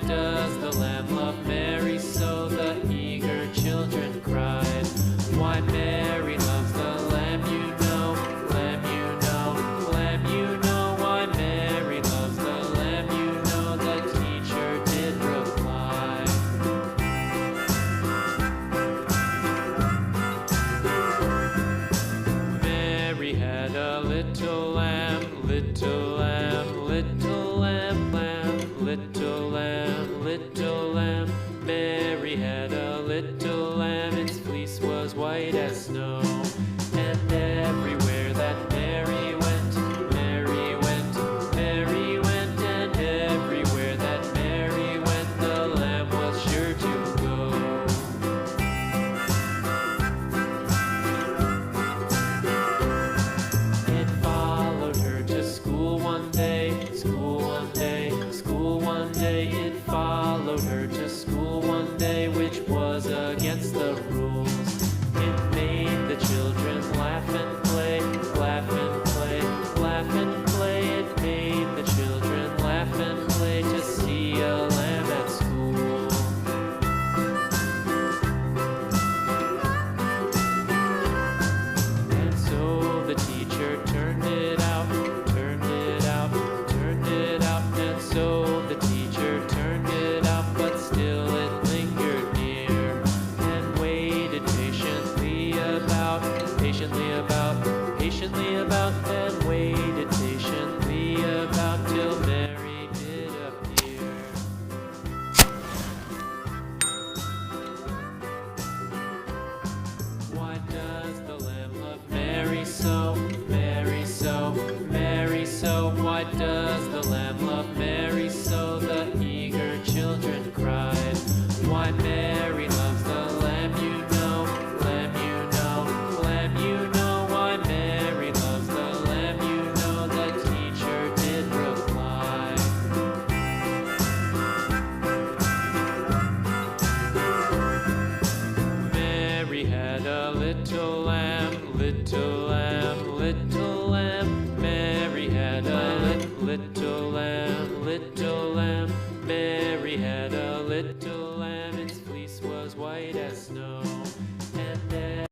does the lamb love Mary so? The eager children cried. Why Mary loves the lamb, you know, lamb, you know, lamb, you know. Why Mary loves the lamb, you know, the teacher did reply. Mary had a little lamb, little lamb, little lamb, lamb, little lamb, little lamb. Mary had a little lamb, its fleece was white as snow. And everywhere that Mary went, Mary went, Mary went. And everywhere that Mary went, the lamb was sure to go. It followed her to school one day, school one day, school one day. It followed her to school one day, which was against the rules. It made the children laugh and play, laugh and play, laugh and play. It made the children laugh and play to see a lamb at school. And so the teacher turned it out, turned it out, turned it out. And so the teacher turned it out, but still it lingered near and waited patiently about, patiently about, patiently about, and waited patiently about till Mary did appear. Why does the lamb love Mary so? Mary so, Mary so. Why does the lamb love Mary so? The eager children cried. Why Mary loves the lamb, you know, lamb, you know, lamb, you know. Why Mary loves the lamb, you know, the teacher did reply. Mary had a little lamb, little lamb, little lamb. Mary had a little lamb, little lamb. Mary had a little